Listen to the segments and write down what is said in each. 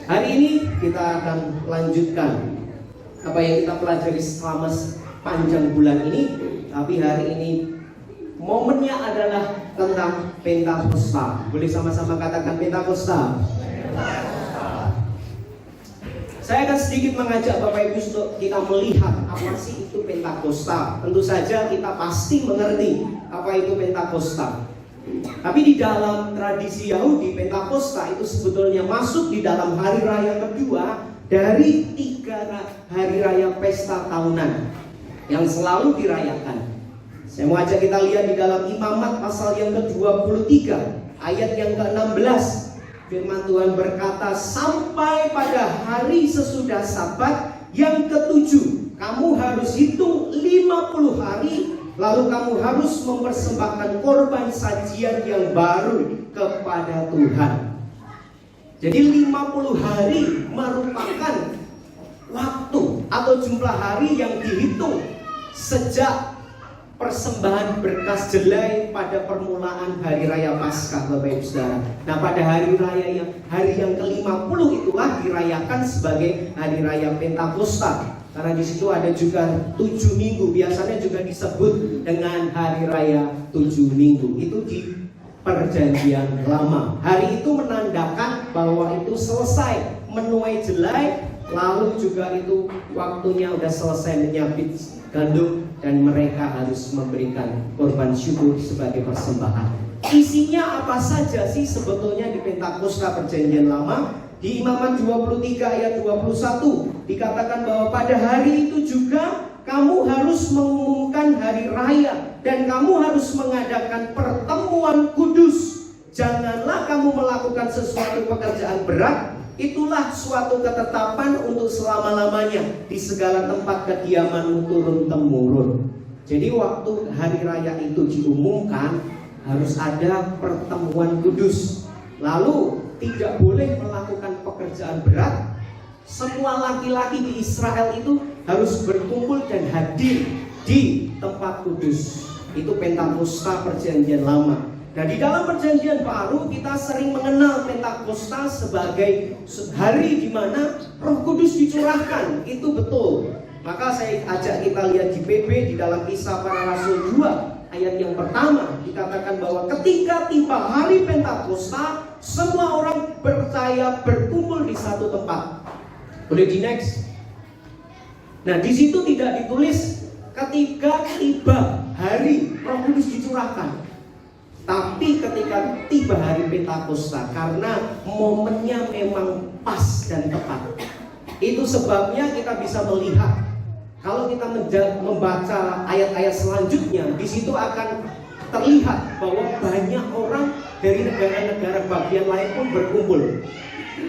Hari ini kita akan lanjutkan apa yang kita pelajari selama panjang bulan ini. Tapi hari ini momennya adalah tentang Pentakosta. Boleh sama-sama katakan Pentakosta? Saya akan sedikit mengajak Bapak Ibu untuk kita melihat apa sih itu Pentakosta. Tentu saja kita pasti mengerti apa itu Pentakosta. Tapi di dalam tradisi Yahudi, Pentakosta itu sebetulnya masuk di dalam hari raya kedua dari 3 hari raya pesta tahunan yang selalu dirayakan. Saya mau ajak kita lihat di dalam Imamat pasal yang ke-23 ayat yang ke-16. Firman Tuhan berkata, sampai pada hari sesudah Sabat yang ke-7 kamu harus hitung 50 hari, lalu kamu harus mempersembahkan korban sajian yang baru kepada Tuhan. Jadi 50 hari merupakan waktu atau jumlah hari yang dihitung sejak persembahan berkas jelai pada permulaan hari raya Paskah, Bapak Ibu Saudara. Nah, pada hari yang ke-50 itulah dirayakan sebagai hari raya Pentakosta. Karena di situ ada juga 7 minggu, biasanya juga disebut dengan hari raya 7 minggu. Itu di Perjanjian Lama. Hari itu menandakan bahwa itu selesai menuai jelai, lalu juga itu waktunya udah selesai menyabit gandum, dan mereka harus memberikan korban syukur sebagai persembahan. Isinya apa saja sih sebetulnya di Pentakosta Perjanjian Lama? Di Imamat 23 ayat 21 dikatakan bahwa pada hari itu juga kamu harus mengumumkan hari raya dan kamu harus mengadakan pertemuan kudus. Janganlah kamu melakukan sesuatu pekerjaan berat. Itulah suatu ketetapan untuk selama-lamanya di segala tempat kediamanmu turun-temurun. Jadi waktu hari raya itu diumumkan harus ada pertemuan kudus. Lalu tidak boleh melakukan pekerjaan berat. Semua laki-laki di Israel itu harus berkumpul dan hadir di tempat kudus. Itu Pentakosta Perjanjian Lama. Nah, di dalam Perjanjian Baru kita sering mengenal Pentakosta sebagai hari di mana Roh Kudus dicurahkan. Itu betul. Maka saya ajak kita lihat di PB di dalam Kisah Para Rasul 2 ayat yang pertama dikatakan bahwa ketika tiba hari Pentakosta, semua orang percaya berkumpul di satu tempat. Boleh di next. Nah, di situ tidak ditulis ketika tiba hari Roh Kudus dicurahkan. Tapi ketika tiba hari Pentakosta, karena momennya memang pas dan tepat. Itu sebabnya kita bisa melihat, kalau kita membaca ayat-ayat selanjutnya, di situ akan terlihat bahwa banyak orang dari negara-negara bagian lain pun berkumpul.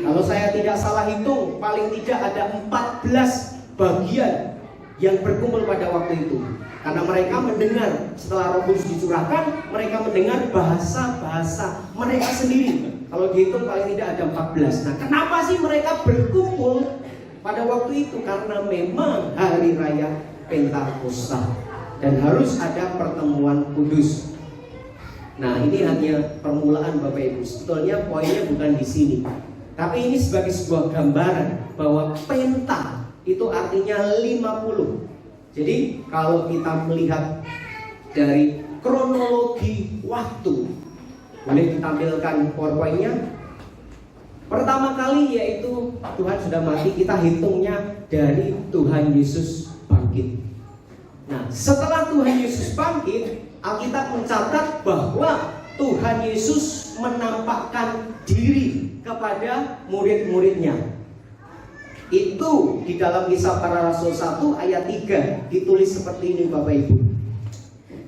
Kalau saya tidak salah hitung, paling tidak ada 14 bagian yang berkumpul pada waktu itu. Karena mereka mendengar setelah Roh Kudus dicurahkan, mereka mendengar bahasa-bahasa mereka sendiri. Kalau dihitung paling tidak ada 14. Nah, kenapa sih mereka berkumpul pada waktu itu? Karena memang hari raya Pentakosta dan harus ada pertemuan kudus. Nah, ini hanya permulaan Bapak Ibu. Sebetulnya poinnya bukan di sini. Tapi ini sebagai sebuah gambaran bahwa Penta itu artinya 50. Jadi kalau kita melihat dari kronologi waktu, boleh ditampilkan PowerPoint-nya. Pertama kali yaitu Tuhan sudah mati, kita hitungnya dari Tuhan Yesus bangkit. Nah, setelah Tuhan Yesus bangkit, Alkitab mencatat bahwa Tuhan Yesus menampakkan diri kepada murid-muridnya. Itu di dalam Kisah Para Rasul 1 ayat 3 ditulis seperti ini Bapak Ibu.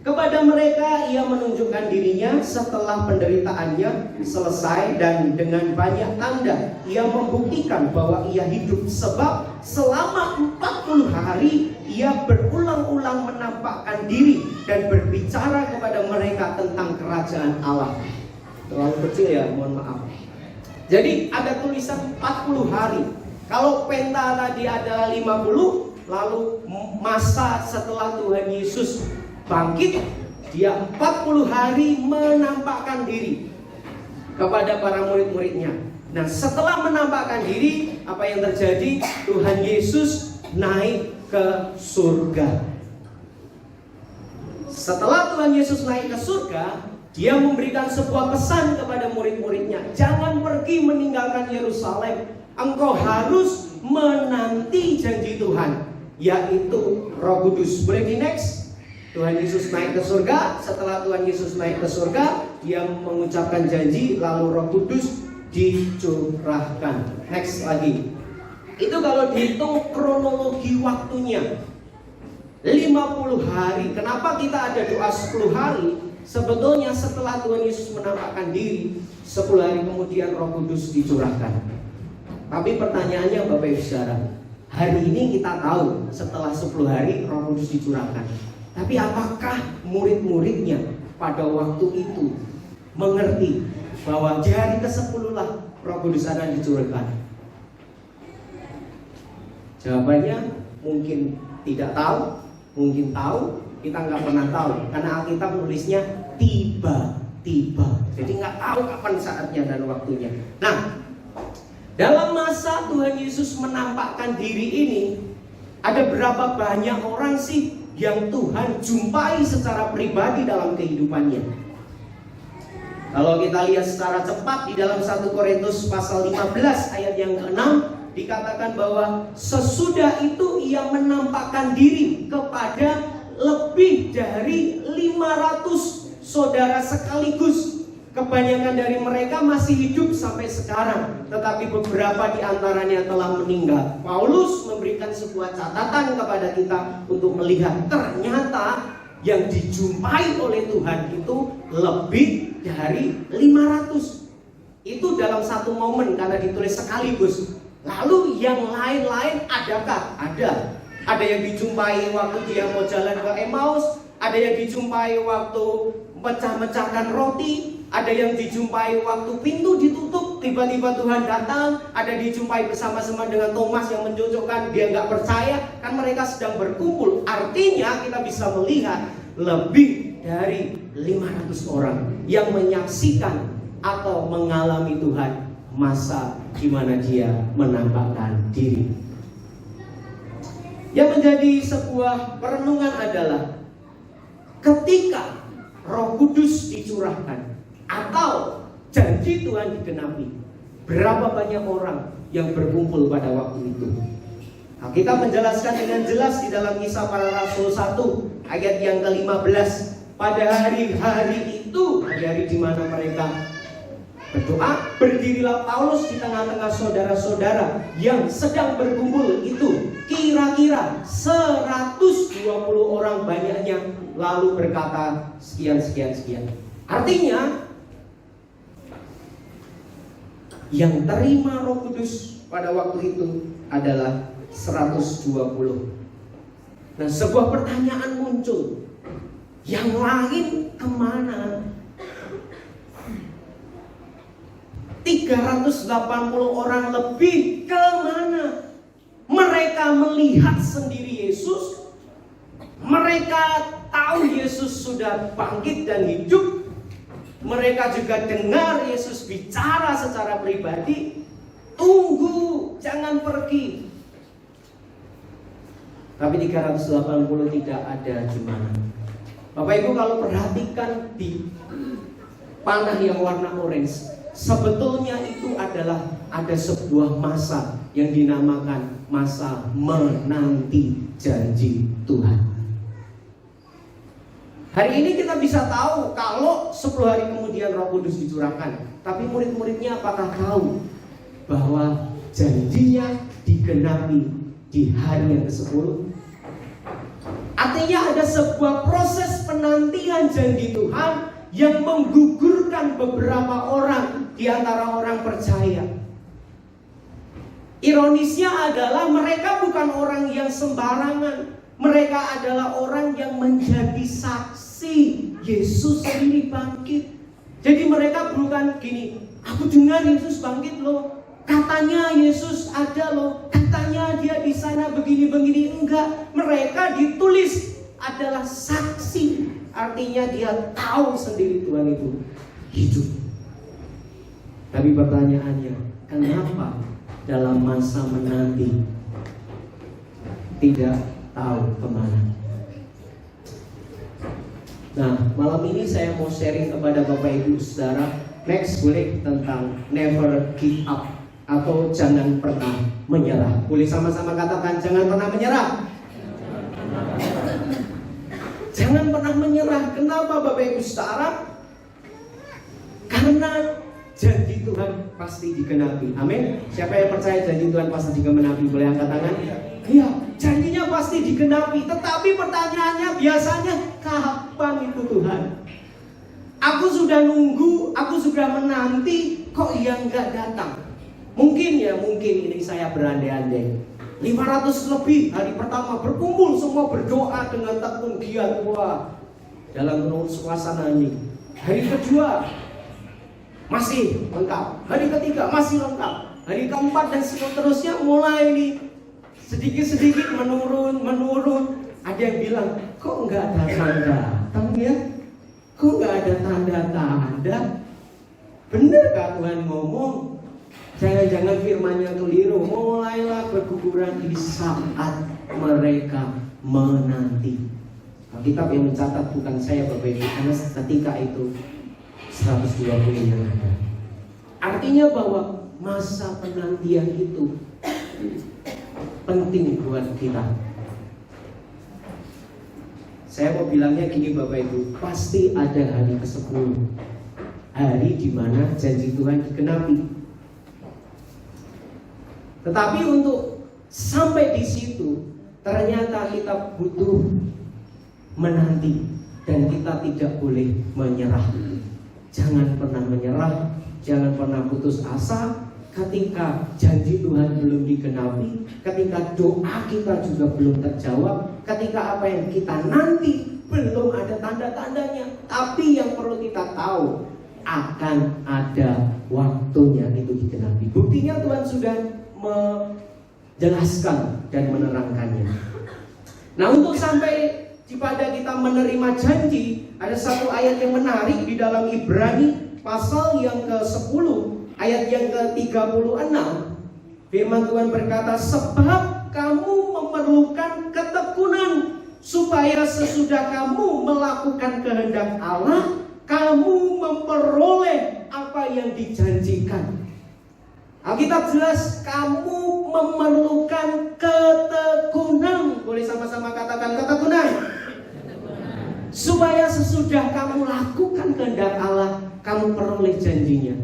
Kepada mereka ia menunjukkan dirinya setelah penderitaannya selesai, dan dengan banyak tanda ia membuktikan bahwa ia hidup, sebab selama 40 hari ia berulang-ulang menampakkan diri dan berbicara kepada mereka tentang kerajaan Allah. Terlalu kecil ya, mohon maaf. Jadi ada tulisan 40 hari. Kalau Penta tadi adalah 50, lalu masa setelah Tuhan Yesus bangkit, dia 40 hari menampakkan diri kepada para murid-muridnya. Nah, setelah menampakkan diri, apa yang terjadi? Tuhan Yesus naik ke surga. Setelah Tuhan Yesus naik ke surga, Dia memberikan sebuah pesan kepada murid-muridnya. Jangan pergi meninggalkan Yerusalem. Engkau harus menanti janji Tuhan, yaitu Roh Kudus. Boleh di next? Tuhan Yesus naik ke surga. Setelah Tuhan Yesus naik ke surga, Dia mengucapkan janji, lalu Roh Kudus dicurahkan. Next lagi. Itu kalau dihitung kronologi waktunya 50 hari. Kenapa kita ada doa 10 hari? Sebetulnya setelah Tuhan Yesus menampakkan diri, 10 hari kemudian Roh Kudus dicurahkan. Tapi pertanyaannya Bapak Ibu Saudara, hari ini kita tahu setelah 10 hari Roh Kudus dicurahkan. Tapi apakah murid-muridnya pada waktu itu mengerti bahwa di hari ke-10 lah Roh Kudus akan dicurahkan? Jawabannya mungkin tidak tahu, mungkin tahu, kita nggak pernah tahu, karena Alkitab nulisnya tiba-tiba. Jadi nggak tahu kapan saatnya dan waktunya. Nah, dalam masa Tuhan Yesus menampakkan diri ini, ada berapa banyak orang sih yang Tuhan jumpai secara pribadi dalam kehidupannya? Kalau kita lihat secara cepat di dalam 1 Korintus pasal 15 ayat yang ke-6, dikatakan bahwa sesudah itu Ia menampakkan diri kepada lebih dari 500 saudara sekaligus. Kebanyakan dari mereka masih hidup sampai sekarang, tetapi beberapa di antaranya telah meninggal. Paulus memberikan sebuah catatan kepada kita untuk melihat ternyata yang dijumpai oleh Tuhan itu lebih dari 500. Itu dalam satu momen karena ditulis sekaligus. Lalu yang lain-lain adakah? Ada yang dijumpai waktu dia mau jalan ke Emmaus, ada yang dijumpai waktu mecah-mecahkan roti, ada yang dijumpai waktu pintu ditutup, tiba-tiba Tuhan datang, ada dijumpai bersama-sama dengan Thomas yang mencocokkan, dia nggak percaya, kan mereka sedang berkumpul. Artinya kita bisa melihat lebih dari 500 orang yang menyaksikan atau mengalami Tuhan masa di mana Dia menampakkan diri. Yang menjadi sebuah perenungan adalah ketika Roh Kudus dicurahkan atau janji Tuhan digenapi, berapa banyak orang yang berkumpul pada waktu itu? Nah, kita menjelaskan dengan jelas di dalam Kisah Para Rasul 1 ayat yang ke-15. Pada hari-hari itu, hari-hari di mana mereka berdoa, berdirilah Paulus di tengah-tengah saudara-saudara yang sedang berkumpul itu, kira-kira 120 orang banyaknya, lalu berkata sekian. Artinya yang terima Roh Kudus pada waktu itu adalah 120. Nah, sebuah pertanyaan muncul, yang lain kemana? 380 orang lebih kemana? Mereka melihat sendiri Yesus, mereka tahu Yesus sudah bangkit dan hidup, mereka juga dengar Yesus bicara secara pribadi. Tunggu, jangan pergi. Tapi 380 tidak ada di mana. Bapak Ibu kalau perhatikan di panah yang warna orange, sebetulnya itu adalah ada sebuah masa yang dinamakan masa menanti janji Tuhan. Hari ini kita bisa tahu kalau 10 hari kemudian Roh Kudus dicurahkan, tapi murid-muridnya apakah tahu bahwa janjinya digenapi di hari yang ke-10? Artinya ada sebuah proses penantian janji Tuhan yang menggugurkan beberapa orang di antara orang percaya. Ironisnya adalah mereka bukan orang yang sembarangan. Mereka adalah orang yang menjadi saksi Yesus sendiri bangkit. Jadi mereka bukan gini, aku dengar Yesus bangkit loh, katanya Yesus ada loh, katanya dia di sana begini-begini. Enggak, mereka ditulis adalah saksi. Artinya dia tahu sendiri Tuhan itu hidup. Tapi pertanyaannya, Kenapa dalam masa menanti tidak tahu kemana? Nah, malam ini saya mau sharing kepada Bapak Ibu Saudara next week tentang never give up atau jangan pernah menyerah. Boleh sama-sama katakan jangan pernah menyerah. Jangan pernah menyerah. Kenapa Bapak Ibu Saudara? Karena janji Tuhan pasti digenapi. Amin. Siapa yang percaya janji Tuhan pasti digenapi? Boleh angkat tangan? Iya, janjinya pasti digenapi. Tetapi pertanyaannya biasanya kapan itu Tuhan? Aku sudah nunggu, aku sudah menanti, kok yang nggak datang? Mungkin ini saya berandai-andai. 500 lebih hari pertama berkumpul semua berdoa dengan tekun giat, wah, dalam suasana ini. Hari kedua masih lengkap, hari ketiga masih lengkap, hari keempat dan seterusnya mulai nih sedikit-sedikit menurun. Ada yang bilang, kok nggak ada tanda-tanda ya? Kok nggak ada tanda-tanda? Bener gak Tuhan ngomong? Jangan-jangan firman-Nya keliru. Mulailah berguguran di saat mereka menanti. Alkitab yang mencatat bukan saya Bapak Ibu, karena ketika itu 120 yang ada. Artinya bahwa masa penantian itu penting buat kita. Saya mau bilangnya gini Bapak Ibu, pasti ada hari ke-10, hari di mana janji Tuhan digenapi. Tetapi untuk sampai di situ ternyata kita butuh menanti dan kita tidak boleh menyerah. Jangan pernah menyerah, jangan pernah putus asa. Ketika janji Tuhan belum digenapi, ketika doa kita juga belum terjawab, ketika apa yang kita nanti belum ada tanda-tandanya. Tapi yang perlu kita tahu, akan ada waktunya itu digenapi. Buktinya Tuhan sudah menjelaskan dan menerangkannya. Nah, untuk sampai pada kita menerima janji, ada satu ayat yang menarik di dalam Ibrani pasal yang ke-10 ayat yang ke-36. Firman Tuhan berkata, sebab kamu memerlukan ketekunan supaya sesudah kamu melakukan kehendak Allah, kamu memperoleh apa yang dijanjikan. Alkitab jelas, kamu memerlukan ketekunan. Boleh sama-sama katakan ketekunan. Supaya sesudah kamu lakukan kehendak Allah, kamu peroleh janjinya.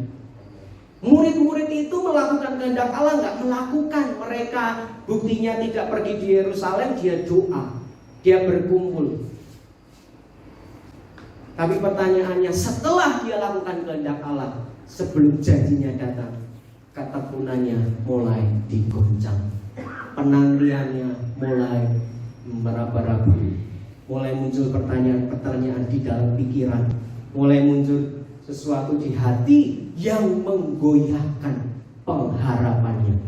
Murid-murid itu melakukan kehendak Allah, nggak melakukan. Mereka buktinya tidak pergi di Yerusalem, dia doa, dia berkumpul. Tapi pertanyaannya, setelah dia lakukan kehendak Allah, sebelum janjinya datang, ketekunannya mulai digoncang, penantiannya mulai meraba-raba, mulai muncul pertanyaan-pertanyaan di dalam pikiran, mulai muncul sesuatu di hati yang menggoyahkan pengharapannya.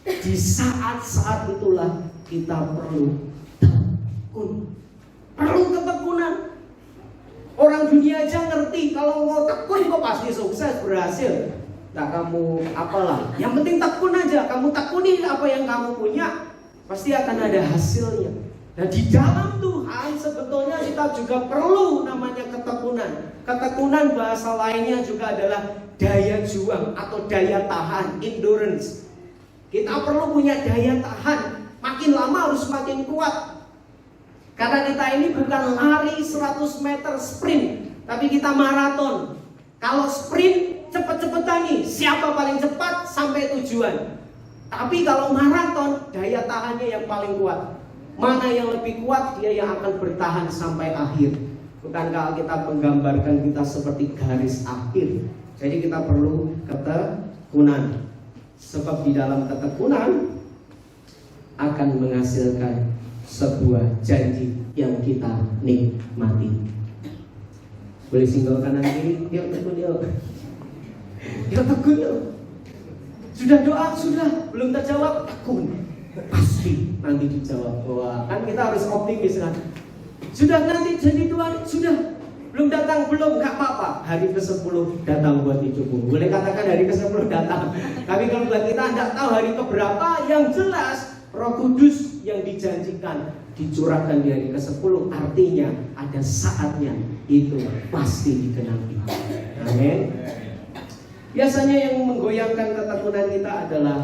Di saat-saat itulah kita perlu tekun, perlu ketekunan. Orang dunia aja ngerti kalau mau tekun kok pasti sukses, berhasil. Nah, kamu apalah, yang penting tekun aja. Kamu tekuni apa yang kamu punya, pasti akan ada hasilnya. Nah, di dalam Tuhan sebetulnya kita juga perlu namanya ketekunan. Ketekunan bahasa lainnya juga adalah daya juang atau daya tahan, endurance. Kita perlu punya daya tahan. Makin lama harus makin kuat. Karena kita ini bukan lari 100 meter sprint, tapi kita maraton. Kalau sprint cepet-cepetan nih, siapa paling cepat sampai tujuan. Tapi kalau maraton, daya tahannya yang paling kuat. Mana yang lebih kuat, dia yang akan bertahan sampai akhir. Bukankah Alkitab menggambarkan kita seperti garis akhir? Jadi kita perlu ketekunan. Sebab di dalam ketekunan akan menghasilkan sebuah janji yang kita nikmati. Boleh singgol kanan kiri, yuk tekun yuk. Yuk tekun yuk. Sudah doa, sudah belum terjawab, tekun. Pasti nanti dijawab. Wah, kan kita harus optimis kan. Sudah nanti janji Tuhan, sudah belum datang, belum, gak apa-apa. Hari ke-10 datang buat hidupmu. Boleh katakan hari ke-10 datang. Tapi kalau buat kita tidak tahu hari keberapa, yang jelas Roh Kudus yang dijanjikan dicurahkan di hari ke-10, artinya ada saatnya itu pasti digenapi. Amin. Biasanya yang menggoyangkan ketekunan kita adalah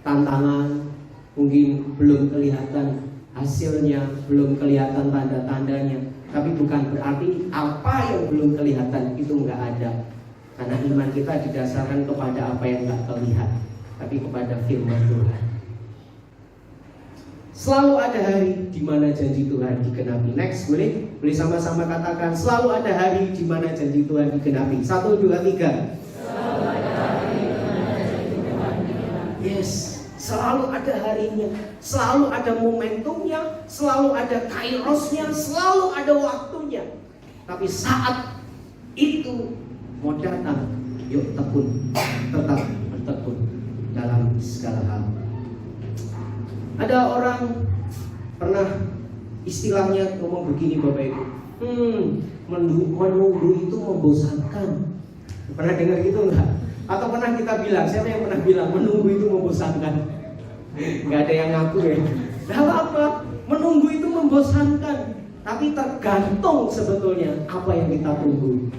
tantangan, mungkin belum kelihatan hasilnya, belum kelihatan tanda-tandanya. Tapi bukan berarti apa yang belum kelihatan itu nggak ada. Karena iman kita didasarkan kepada apa yang nggak terlihat, tapi kepada firman Tuhan. Selalu ada hari di mana janji Tuhan digenapi. Next, boleh sama-sama katakan, selalu ada hari di mana janji Tuhan digenapi. 1, 2, 3. Selalu ada hari di mana janji Tuhan digenapi. Yes, selalu ada harinya, selalu ada momentumnya, selalu ada kairosnya, selalu ada waktunya. Tapi saat itu mau datang, yuk tekun, tetap bertekun dalam segala hal. Ada orang pernah istilahnya ngomong begini Bapak Ibu, menunggu itu membosankan. Pernah dengar gitu enggak? Atau pernah kita bilang, siapa yang pernah bilang menunggu itu membosankan? Enggak ada yang ngaku ya. Nah apa? Menunggu itu membosankan. Tapi tergantung sebetulnya apa yang kita tunggu.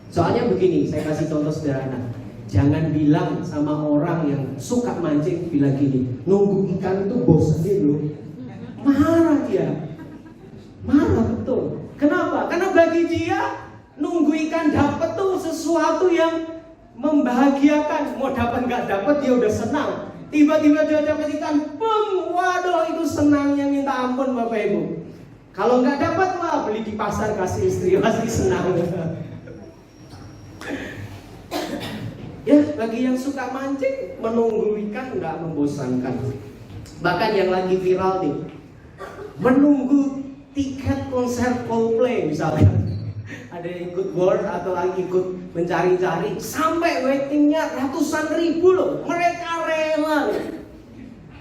Soalnya begini, saya kasih contoh sederhana. Jangan bilang sama orang yang suka mancing, bilang gini, nunggu ikan itu bosan loh. Marah dia. Marah betul. Kenapa? Karena bagi dia nunggu ikan dapat tuh sesuatu yang membahagiakan. Mau dapat nggak dapat dia udah senang. Tiba-tiba dia dapat ikan, boom, waduh itu senangnya minta ampun Bapak Ibu. Kalau nggak dapat wah beli di pasar kasih istri pasti senang. Ya, bagi yang suka mancing, menunggu ikan nggak membosankan. Bahkan yang lagi viral nih, menunggu tiket konser Coldplay misalnya. Ada yang ikut board atau lagi ikut mencari-cari, sampai waitingnya ratusan ribu loh. Mereka rela.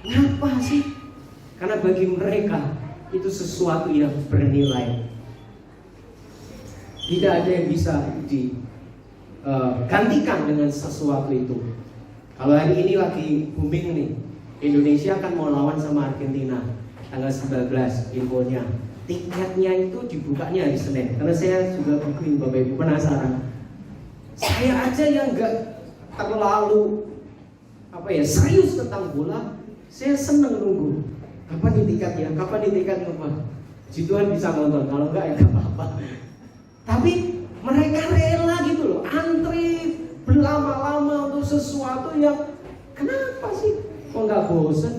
Kenapa sih? Karena bagi mereka itu sesuatu yang bernilai. Tidak ada yang bisa gantikan dengan sesuatu itu. Kalau hari ini lagi booming nih, Indonesia kan mau lawan sama Argentina tanggal 19 infonya. Tiketnya itu dibukanya hari Senin. Karena saya juga bukuin Bapak Ibu penasaran. Saya aja yang gak terlalu serius tentang bola, saya seneng nunggu. Kapan nih tiketnya? Kapan nih tiketnya? Puji Tuhan bisa nonton. Kalau enggak ya gak apa-apa. Tapi mereka rela gitu loh, antri berlama-lama untuk sesuatu yang kenapa sih? Kok nggak bosan?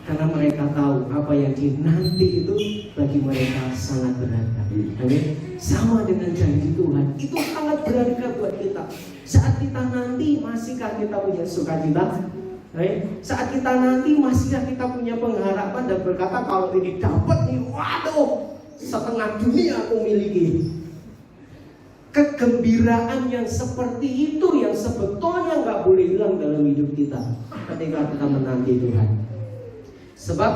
Karena mereka tahu apa yang dinanti itu bagi mereka sangat berharga. Amin. Sama dengan janji Tuhan, itu sangat berharga buat kita. Saat kita nanti, masihkah kita punya sukacita? Saat kita nanti, masihkah kita punya pengharapan dan berkata kalau ini dapat nih, waduh, setengah dunia aku miliki. Kegembiraan yang seperti itu yang sebetulnya nggak boleh hilang dalam hidup kita ketika kita menanti Tuhan. Sebab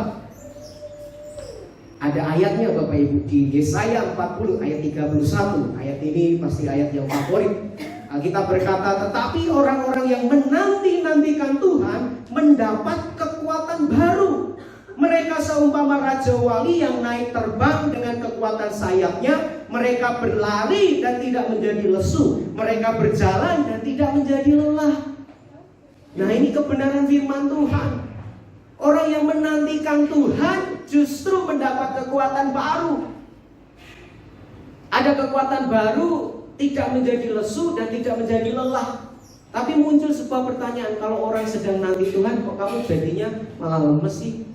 ada ayatnya Bapak Ibu di Yesaya 40 ayat 31. Ayat ini pasti ayat yang favorit. Kita berkata, tetapi orang-orang yang menanti-nantikan Tuhan mendapat kekuatan baru. Mereka seumpama raja wali yang naik terbang dengan kekuatan sayapnya. Mereka berlari dan tidak menjadi lesu. Mereka berjalan dan tidak menjadi lelah. Nah ini kebenaran firman Tuhan. Orang yang menantikan Tuhan justru mendapat kekuatan baru. Ada kekuatan baru, tidak menjadi lesu dan tidak menjadi lelah. Tapi muncul sebuah pertanyaan, kalau orang sedang nanti Tuhan, kok kamu jadinya malah lemes sih?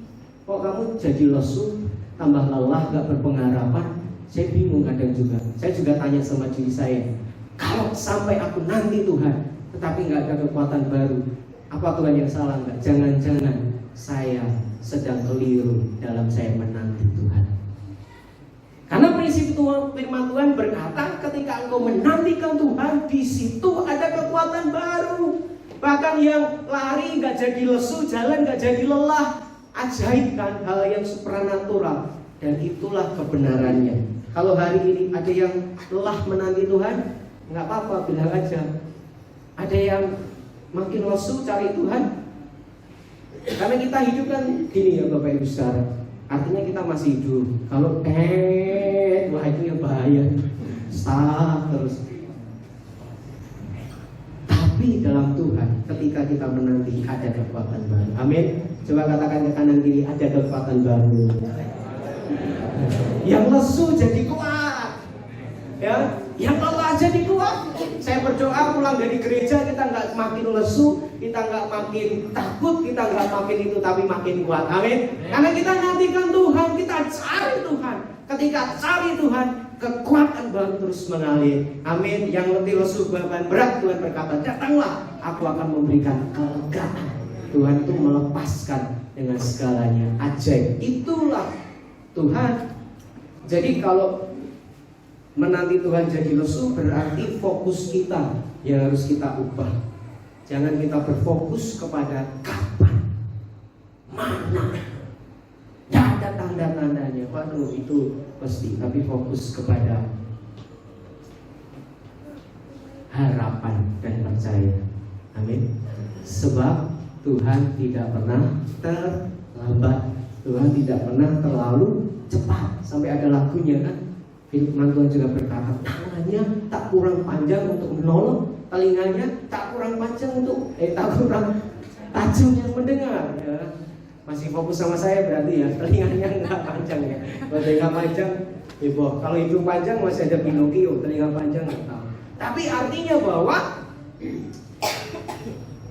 Kok kamu jadi lesu, tambah lelah, gak berpengharapan? Saya bingung kadang juga. Saya juga tanya sama diri saya, kalau sampai aku nanti Tuhan, tetapi gak ada kekuatan baru, apa Tuhan yang salah enggak? Jangan-jangan saya sedang keliru dalam saya menanti Tuhan. Karena prinsip firman Tuhan berkata, ketika engkau menantikan Tuhan, di situ ada kekuatan baru. Bahkan yang lari gak jadi lesu, jalan gak jadi lelah. Ajaib kan, hal yang supranatural. Dan itulah kebenarannya. Kalau hari ini ada yang lelah menanti Tuhan, nggak apa-apa, bilang aja. Ada yang makin lesu cari Tuhan, karena kita hidup kan gini ya Bapak Ibu Saudara. Artinya kita masih hidup. Kalau wah itu yang bahaya. Stop terus. Tapi dalam Tuhan, ketika kita menanti ada kekuatan baru. Amin. Coba katakan ke kanan kiri, ada kekuatan baru. Yang lesu jadi kuat, ya. Yang lelah jadi kuat. Saya berdoa pulang dari gereja kita nggak makin lesu, kita nggak makin takut, kita nggak makin itu, tapi makin kuat. Amin. Karena kita nantikan Tuhan, kita cari Tuhan. Ketika cari Tuhan, kekuatan baru terus mengalir. Amin. Yang letih lesu beban berat, Tuhan berkata, datanglah, aku akan memberikan kelegaan. Tuhan itu melepaskan dengan segalanya. Ajaib. Itulah Tuhan. Jadi kalau menanti Tuhan jadi lesu, berarti fokus kita yang harus kita ubah. Jangan kita berfokus kepada kapan, mana. Tidak ada tanda-tandanya. Waduh, itu pasti. Tapi fokus kepada harapan dan percaya. Amin. Sebab Tuhan tidak pernah terlambat. Tuhan tidak pernah terlalu cepat. Sampai ada lagunya kan. Firman Tuhan juga berkata, tangannya tak kurang panjang untuk menolong, telinganya tak kurang panjang untuk tak kurang tajam yang mendengar. Ya. Masih fokus sama saya berarti ya, telinganya nggak panjang ya. Kalau telinga panjang, heboh. Kalau hidung panjang masih ada Pinocchio, telinga panjang nggak tahu. Tapi artinya bahwa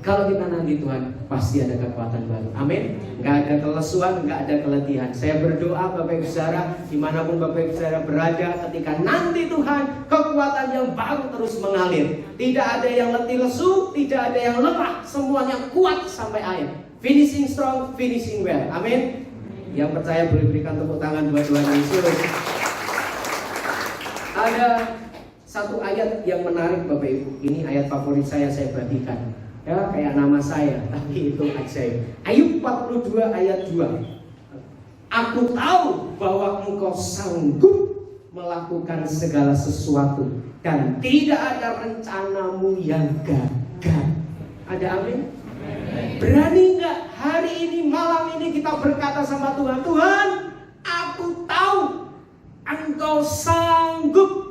kalau kita nanti Tuhan, pasti ada kekuatan baru. Amin. Nggak ada kelesuan, nggak ada keletihan. Saya berdoa Bapak Ibu Saudara, dimanapun Bapak Ibu Saudara berada, ketika nanti Tuhan, kekuatan yang baru terus mengalir. Tidak ada yang letih lesu, tidak ada yang lemah, semuanya kuat sampai akhir. Finishing strong, finishing well. Amin. Yang percaya boleh berikan tepuk tangan buat Tuhan Yesus. Ada satu ayat yang menarik Bapak Ibu. Ini ayat favorit saya bagikan. Ya, kayak nama saya, tapi itu ajaib. Ayub 42 ayat 2. Aku tahu bahwa engkau sanggup melakukan segala sesuatu dan tidak ada rencanamu yang gagal. Ada amin? Berani nggak hari ini, malam ini kita berkata sama Tuhan, Tuhan, aku tahu engkau sanggup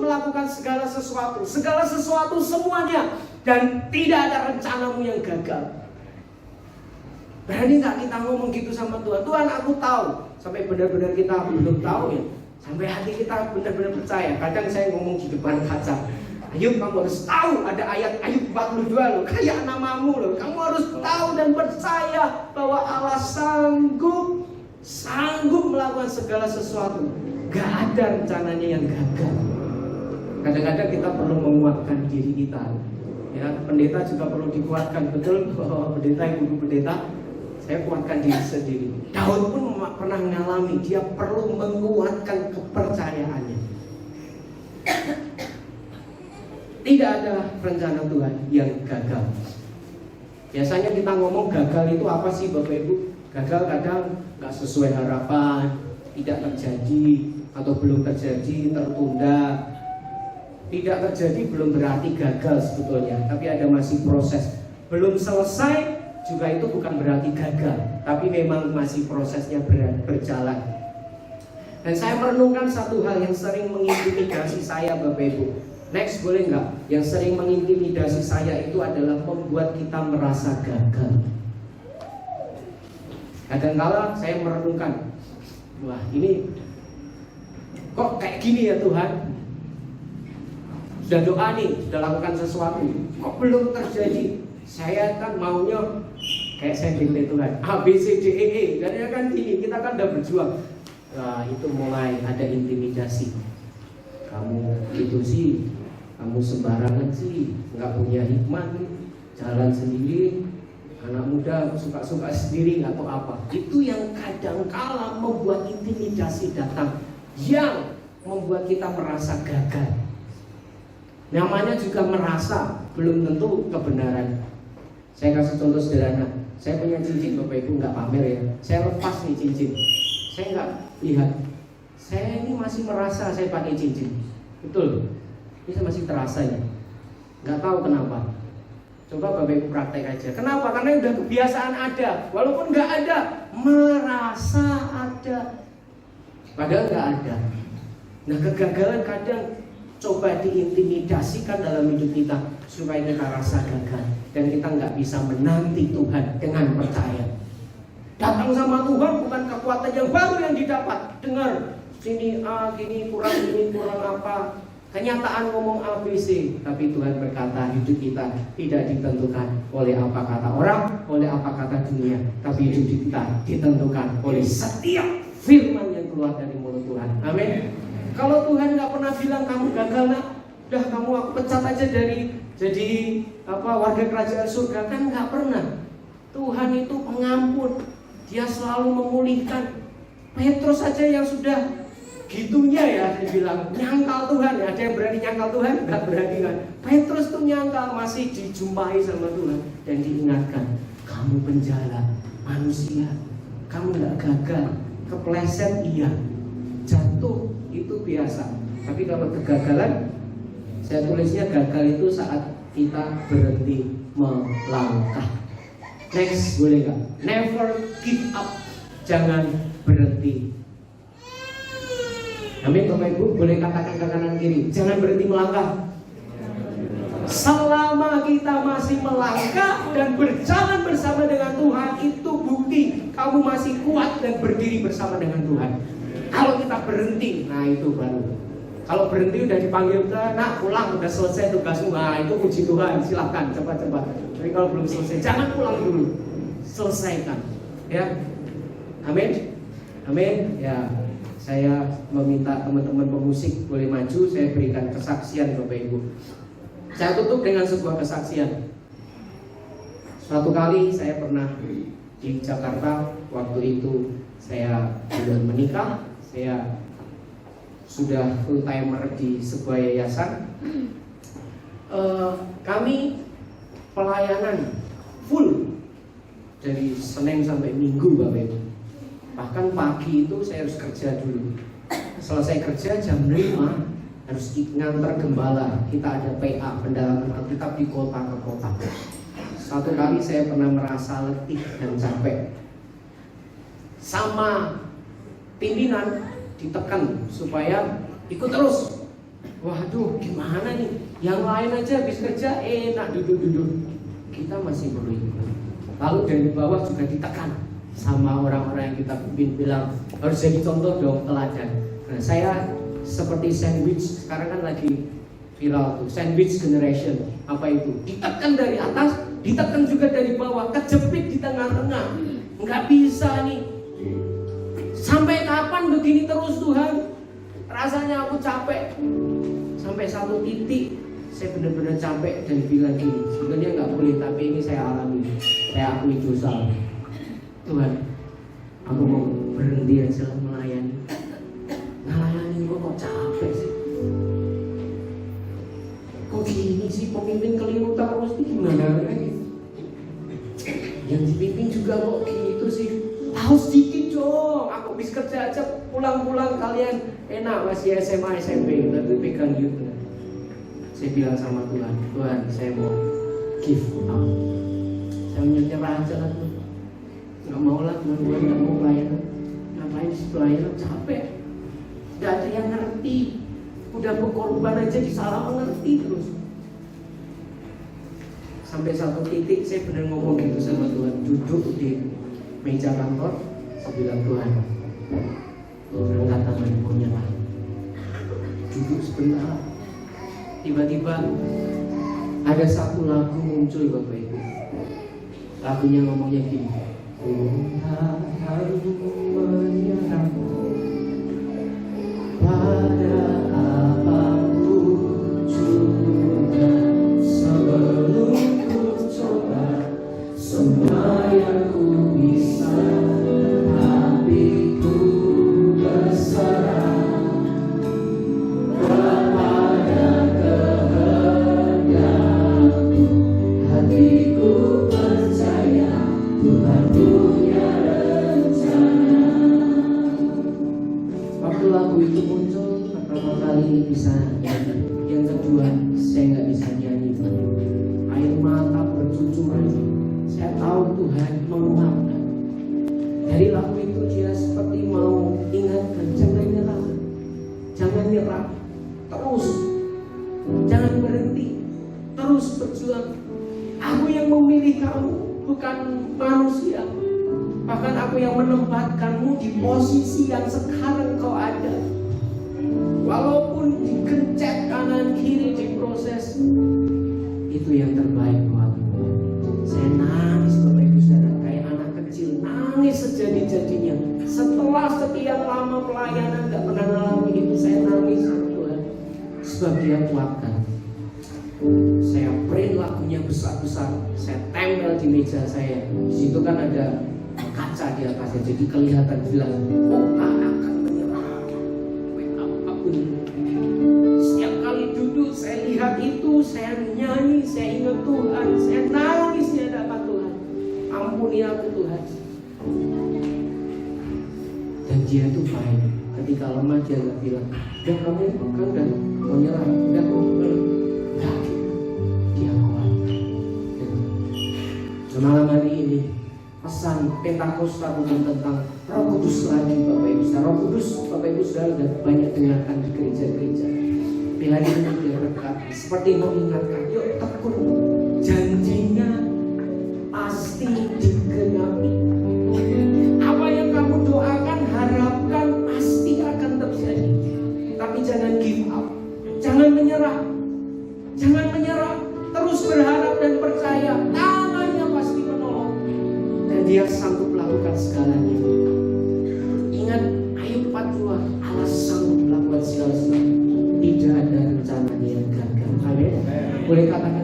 melakukan segala sesuatu semuanya, dan tidak ada rencanamu yang gagal. Berani nggak kita ngomong gitu sama Tuhan? Tuhan, aku tahu. Sampai benar-benar kita belum tahu ya, sampai hati kita benar-benar percaya. Kadang saya ngomong di depan kaca, Ayub, kamu harus tahu, ada ayat Ayub 42 loh, kayak namamu loh. Kamu harus tahu dan percaya bahwa Allah sanggup melakukan segala sesuatu. Gak ada rencananya yang gagal. Kadang-kadang kita perlu menguatkan diri kita. Ya, pendeta juga perlu dikuatkan. Betul, pendeta, ibu pendeta, saya kuatkan diri sendiri. Daud pun pernah mengalami, dia perlu menguatkan kepercayaannya. Tidak ada rencana Tuhan yang gagal. Biasanya kita ngomong gagal itu apa sih Bapak Ibu? Gagal kadang gak sesuai harapan, tidak terjadi, atau belum terjadi, tertunda. Tidak terjadi belum berarti gagal sebetulnya, tapi ada masih proses. Belum selesai juga itu bukan berarti gagal, tapi memang masih prosesnya berjalan. Dan saya merenungkan satu hal yang sering mengintimidasi saya Bapak Ibu. Next, boleh nggak? Yang sering mengintimidasi saya itu adalah membuat kita merasa gagal. Kadang-kala saya merenungkan, wah ini kok kayak gini ya Tuhan? Sudah doa nih, sudah lakukan sesuatu, kok belum terjadi? Saya kan maunya kayak saya dikte Tuhan, A, B, C, D, E, E. Dan ya kan gini, kita kan udah berjuang. Wah, itu mulai ada intimidasi. Kamu itu sih, kamu sembarangan sih, nggak punya hikmat, jalan sendiri, anak muda suka-suka sendiri, nggak tahu apa. Itu yang kadang-kala membuat intimidasi datang, yang membuat kita merasa gagal. Namanya juga merasa belum tentu kebenaran. Saya kasih contoh sederhana. Saya punya cincin Bapak Ibu, nggak pamer ya. Saya lepas nih cincin. Saya nggak lihat Saya ini masih merasa saya pakai cincin. Betul. Ini masih terasa ya. Nggak tahu kenapa. Coba Bapak Ibu praktek aja. Kenapa? Karena udah kebiasaan ada. Walaupun nggak ada, merasa ada. Padahal nggak ada. Nah, kegagalan kadang coba diintimidasikan dalam hidup kita supaya kita rasa gagal dan kita nggak bisa menanti Tuhan dengan percaya. Datang sama Tuhan bukan kekuatan yang baru yang didapat. Dengar sini gini kurang apa. Kenyataan ngomong ABC, tapi Tuhan berkata hidup kita tidak ditentukan oleh apa kata orang, oleh apa kata dunia, tapi hidup kita ditentukan oleh setiap firman yang keluar dari mulut Tuhan. Amin. Kalau Tuhan nggak pernah bilang kamu gagal nak, udah kamu aku pecat aja dari jadi warga kerajaan surga, kan nggak pernah. Tuhan itu pengampun, Dia selalu memulihkan. Petrus saja yang sudah gitunya ya, dibilang nyangkal Tuhan. Ada yang berani nyangkal Tuhan? Nggak berani kan? Petrus tuh nyangkal, masih dijumpai sama Tuhan dan diingatkan, kamu penjala manusia, kamu nggak gagal, kepleset iya, jatuh itu biasa. Tapi kalau kegagalan, saya tulisnya gagal itu saat kita berhenti melangkah. Next, boleh nggak? Never give up, jangan berhenti. Amin, Bapak Ibu, boleh katakan ke kanan kiri, jangan berhenti melangkah. Selama kita masih melangkah dan berjalan bersama dengan Tuhan, itu bukti kamu masih kuat dan berdiri bersama dengan Tuhan. Kalau kita berhenti, nah itu baru. Kalau berhenti udah dipanggil ke, nak pulang, udah selesai tugasmu, nah itu puji Tuhan, silahkan cepat-cepat. Tapi kalau belum selesai, jangan pulang dulu, selesaikan. Ya, amin, amin. Ya. Saya meminta teman-teman pemusik boleh maju, saya berikan kesaksian Bapak Ibu. Saya tutup dengan sebuah kesaksian. Suatu kali saya pernah di Jakarta, waktu itu saya belum menikah, saya sudah full timer di sebuah yayasan. Kami pelayanan full dari Senin sampai Minggu Bapak Ibu. Bahkan pagi itu saya harus kerja dulu. Selesai kerja jam 5 harus ngantar gembala. Kita ada PA, pendalaman Alkitab di kota ke kota. Satu kali saya pernah merasa letih dan capek. Sama pimpinan ditekan supaya ikut terus. Waduh, gimana nih? Yang lain aja habis kerja enak duduk-duduk. Kita masih perlu ikut. Lalu dari bawah juga ditekan sama orang-orang yang kita pimpin, bilang harus jadi contoh dong, teladan. Nah, saya seperti sandwich, sekarang kan lagi viral tuh, sandwich generation. Apa itu? Ditekan dari atas, ditekan juga dari bawah, kejepit di tengah-tengah. Nggak bisa nih. Sampai kapan begini terus Tuhan? Rasanya aku capek. Sampai satu titik saya benar-benar capek dan bilang gini, sebenarnya nggak boleh, tapi ini saya alami, saya akui dosa. Tuhan, aku mau berhenti aja melayani. Melayani kok capek sih. Kok gini sih, pemimpin keliru terus ini gimana lagi? Yang dipimpin juga kok gitu sih. Tahu sedikit dong. Aku habis kerja aja pulang-pulang kalian enak masih SMA SMP, tapi pegang gitu. Saya bilang sama Tuhan, Tuhan saya mau give up. Saya menyerah aja lah. Nggak mau lah teman-teman, nggak mau pelayanan. Ngapain sih pelayanan, capek. Nggak ada yang ngerti. Udah berkorban aja disalah mengerti terus. Sampai satu titik saya benar ngomong gitu sama Tuhan, duduk di meja kantor. Saya bilang, Tuhan, angkat tangan, mau nyerah. Duduk sebentar. Tiba-tiba ada satu lagu muncul Bapak Ibu. Lagunya ngomongnya gini, Tuhan harus menyerah pada apapun juga, sebelum ku coba semua yang ku bisa, tapi ku berserah kepada kehendakmu. Hatiku percaya Tuhan punya rencana. Jangan berhenti, terus berjuang. Aku yang memilih kamu, bukan manusia. Bahkan aku yang menempatkanmu di posisi yang sekarang kau ada. Walaupun digencet kanan kiri diproses, itu yang terbaik buatmu. Saya nangis Bapak Ibu Saudara, kayak anak kecil nangis sejadi-jadinya. Setelah sekian lama pelayanan gak pernah ngalamin itu, saya nangis sama Tuhan. Sebab Dia kuatkan. Saya print lagunya besar-besar, saya tempel di meja saya. Di situ kan ada kaca di atasnya, jadi kelihatan jelas. Oh, akan menyerah. Apapun. Setiap kali duduk saya lihat itu, saya nyanyi, saya ingat Tuhan, saya nangis di hadapan Tuhan. Ampuni aku Tuhan. Dan Dia itu baik. Ketika lemah Dia gak bilang, udah kamu kan udah mau nyerah, udah enggak. Dia kuat. Semalam hari ini pesan Pentakosta bukan tentang Roh Kudus lagi Bapak Ibu Saudara. Roh Kudus Bapak Ibu Saudara sudah banyak dengarkan di gereja-gereja. Tapi hari ini dia dekat, seperti mengingatkan, yuk tekun, janjinya pasti digenapi. Apa yang kamu doakan, harapkan pasti akan terjadi. Tapi jangan give up, jangan menyerah, jangan menyerah. Terus berharap dan percaya, tangannya pasti menolong. Dan Dia sanggup melakukan segalanya. Ingat Ayub 42, Allah sanggup melakukan segala sesuatu. Tidak ada rencananya yang gagal. Amin. Boleh katakan